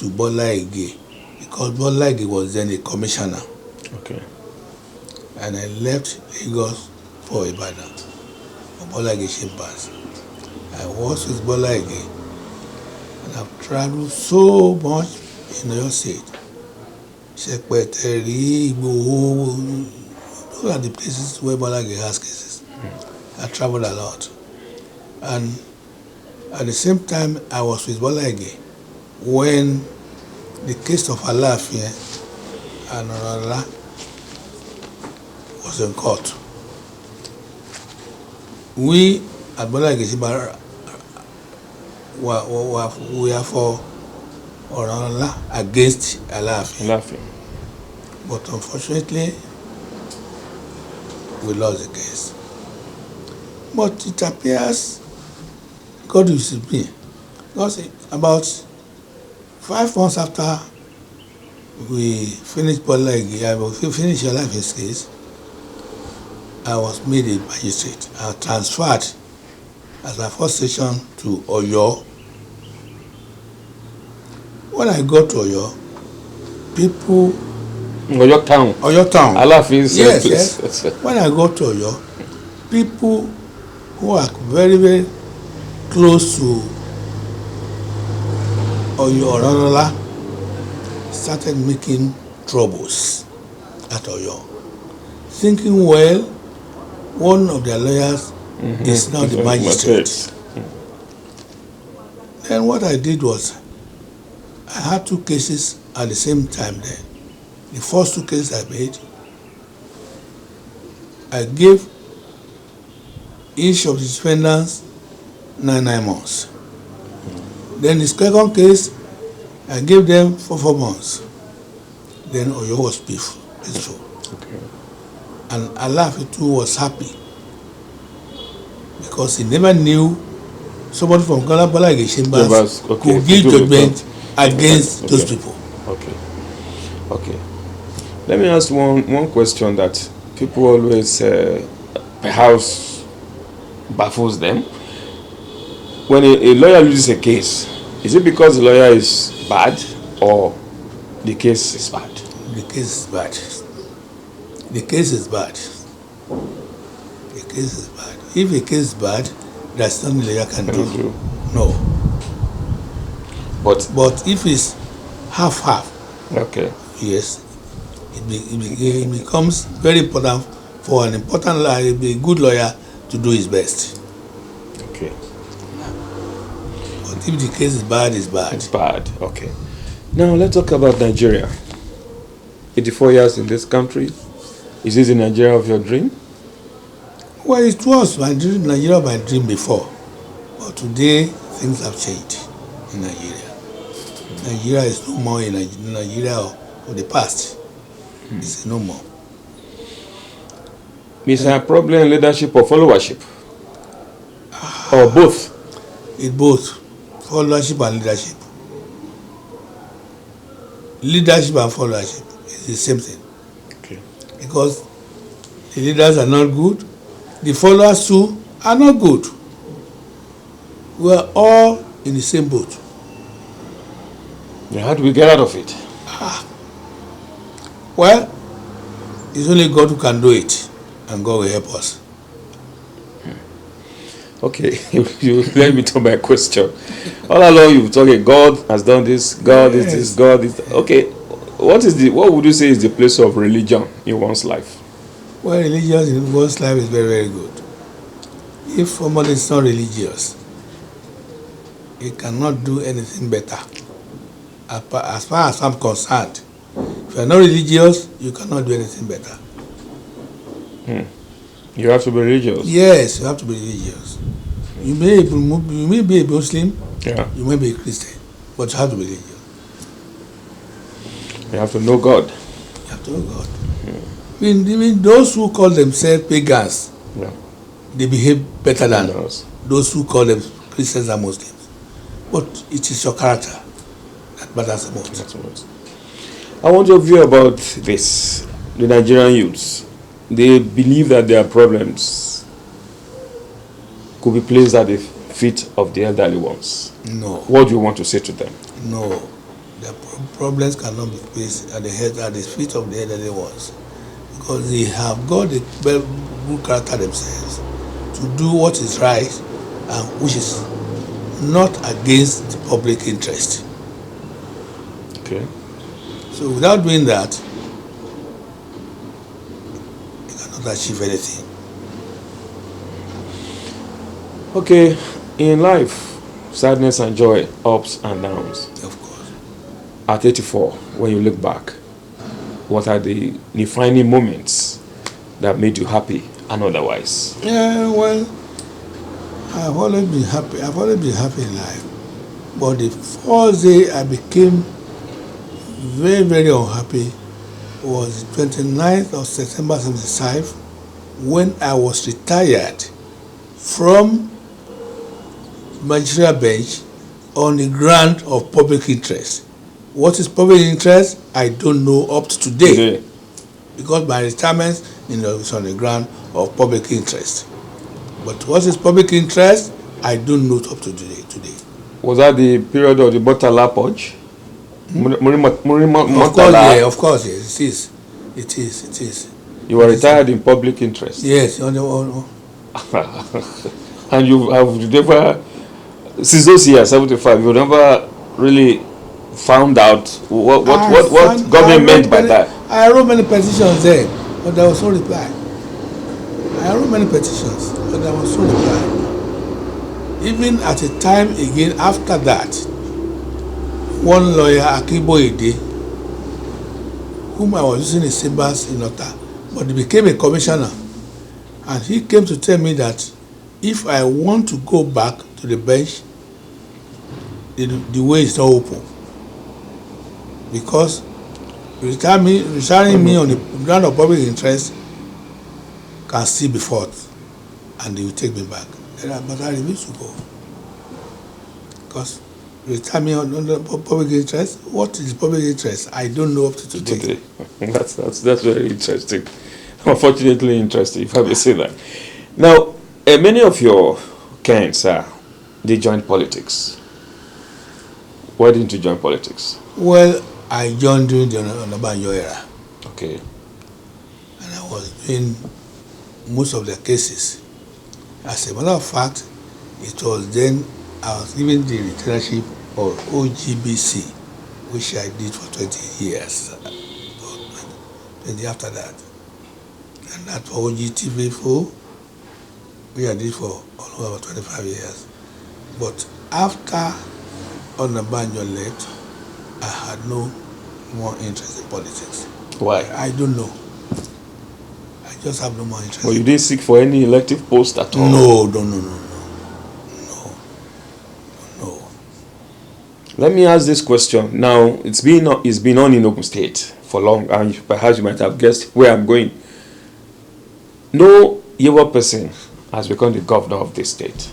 to Bola Ige because Bola Ige was then a commissioner. Okay. And I left Lagos for Ibadan. Bola Ige Chambers. I was with Bola Ige, and I've traveled so much in Oyo State. Shekpeteri, Igboho, those are the places where Bola Ige has cases. I traveled a lot. And at the same time, I was with Bola Ige when the case of Alafin and Orala was in court. We at Bola Ige Chambers we are for Orala against Alafin. But unfortunately, we lost the case. But it appears God will see me. Because about 5 months after we finished Bola Ige, we finished Alafin's case, I was made a magistrate. I was transferred as my first station to Oyo. When I got to Oyo, people... Oyo town. Alafin's yes, place. Yes. When I got to Oyo, people who are very, very close to Oyo Oranola started making troubles at Oyo. Thinking, well, one of their lawyers is now the magistrate. Then what I did was, I had 2 cases at the same time then. The first 2 cases I made, I gave each of the defendants 9 months. Then the second case, I gave them 4 months. Then Oyo was peaceful. Okay. And Alafin too was happy because he never knew somebody from Bola Ige Chambers could give judgment against those people. Okay. Let me ask one question that people always perhaps baffles them. When a lawyer loses a case, is it because the lawyer is bad or the case is bad? The case is bad. The case is bad. The case is bad. If a case is bad, there's nothing the lawyer can do. No. But if it's half, okay. Yes, it becomes very important for an important lawyer, a good lawyer, to do his best. Okay. But if the case is bad, it's bad. It's bad. Okay. Now let's talk about Nigeria. 84 years in this country. Is this the Nigeria of your dream? Well, it was my dream, Nigeria, my dream before. But today, things have changed in Nigeria. Nigeria is no more in Nigeria of the past. It's no more. Is there a problem in leadership or followership? Or both? It's both. Followership and leadership. Leadership and followership is the same thing. Okay. Because the leaders are not good, the followers too are not good. We are all in the same boat. Then how do we get out of it? Well, it's only God who can do it, and God will help us. Okay, you let me to my question. All along you've talking, God has done this, God is this, God is that. Okay, what would you say is the place of religion in one's life? Well, religion in one's life is very, very good. If somebody is not religious, he cannot do anything better. As far as I'm concerned, if you are not religious, you cannot do anything better. You have to be religious. Yes, you have to be religious. You may be a Muslim, you may be a Christian, but you have to be religious. You have to know God. You have to know God. Even those who call themselves pagans, they behave better than those who call them Christians and Muslims. But it is your character that matters the most. I want your view about this. The Nigerian youths, they believe that their problems could be placed at the feet of the elderly ones. No. What do you want to say to them? No. the problems cannot be placed at the feet of the elderly ones, because they have got the good character themselves to do what is right and which is not against the public interest. Okay. So without doing that, you cannot achieve anything. Okay, in life, sadness and joy, ups and downs. Of course. At 84, when you look back, what are the defining moments that made you happy and otherwise? Yeah, well, I've always been happy. I've always been happy in life. But the first day I became very, very unhappy was the 29th of September 75, when I was retired from magistrate bench on the ground of public interest. What is public interest? I don't know up to today, because my retirement is on the ground of public interest. But what is public interest? I don't know up to today. Was that the period of the Botala purge? Of course, yes, it is. You were retired in public interest? Yes. And you have never, since those years, 75, you never really found out what government meant by that? I wrote many petitions there, but there was no reply. I wrote many petitions, but there was no reply. Even at a time again after that, one lawyer, Akiboide, whom I was using his chambers in Ota, but he became a commissioner, and he came to tell me that if I want to go back to the bench, the way is not open, because retiring me on the ground of public interest can still be fought, and they will take me back. But I refuse to go, because retire me on the public interest. What is public interest? I don't know up to today. That's very interesting. Unfortunately interesting, if I may say that. Now, many of your Kens, they joined politics. Why didn't you join politics? Well, I joined during the Onabanjo era. Okay. And I was doing most of the cases. As a matter of fact, it was then I was given the returnership of OGBC, which I did for 20 years. 20 after that. And that for OGTV4, which I did for all over 25 years. But after Onabanjo left, I had no more interest in politics. Why? I don't know. I just have no more interest. Well, you didn't seek for any elective post at all? No. Let me ask this question. Now, it's been on in Ogun State for long, and perhaps you might have guessed where I'm going. No Yoruba person has become the governor of this state.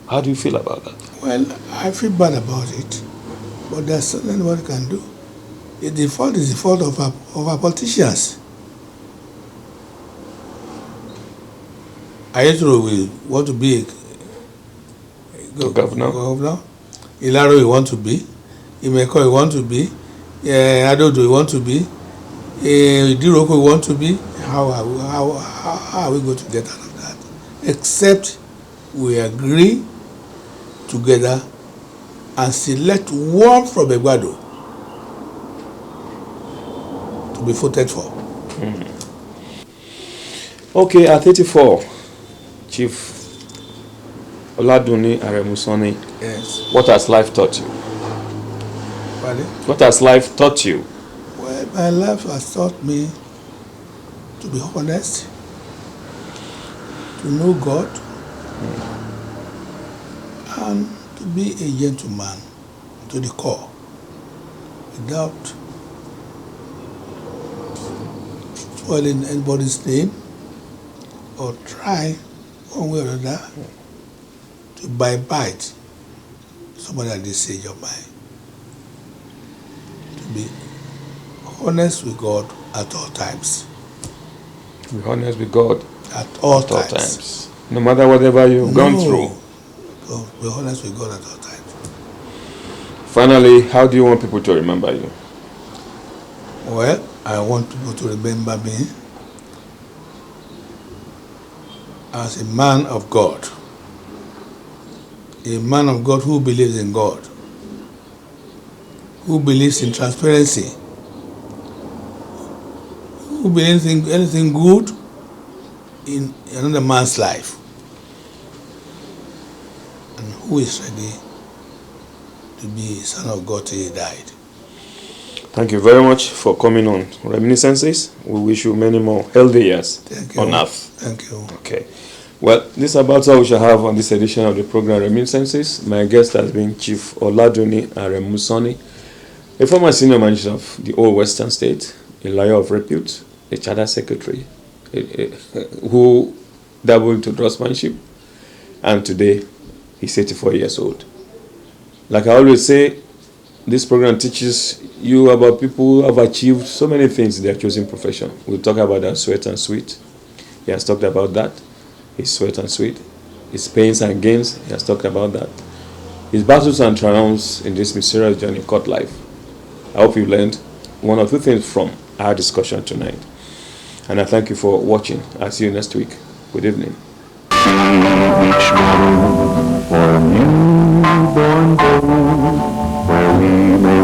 How do you feel about that? Well, I feel bad about it, but there's something one can do. The fault is the fault of our politicians. Ayetoro will want to be a governor. Ilaro will want to be. Imeko will want to be. Adodo will want to be. Idiroko will want to be. How are we going to get out of that? Except we agree together and select one from Egbado to be voted for. Okay, at 34, Chief Oladuni Aremu Sanni. Yes. What has life taught you? Pardon? What has life taught you? Well, my life has taught me to be honest, to know God, and to be a gentleman to the core, without spoiling anybody's name or try one way or another to bite somebody at this stage of mine. To be honest with God at all times. Be honest with God at all times. No matter whatever you've gone through. Be honest with God at all times. Finally, how do you want people to remember you? Well, I want people to remember me as a man of God. A man of God who believes in God, who believes in transparency, who believes in anything good in another man's life, and who is ready to be a son of God till he died. Thank you very much for coming on Reminiscences. We wish you many more healthy years on earth. Thank you. Okay. Well, this is about all we shall have on this edition of the program Reminiscences. My guest has been Chief Oladuni Aremu Sanni, a former senior manager of the old Western State, a lawyer of repute, a charter secretary, who dabbled into draftsmanship, and today he's 84 years old. Like I always say, this program teaches you about people who have achieved so many things in their chosen profession. We'll talk about that sweat and sweet. He has talked about that. His sweat and sweet. His pains and gains. He has talked about that. His battles and triumphs in this mysterious journey called life. I hope you learned one or two things from our discussion tonight. And I thank you for watching. I'll see you next week. Good evening. Each morning for a newborn day, where we may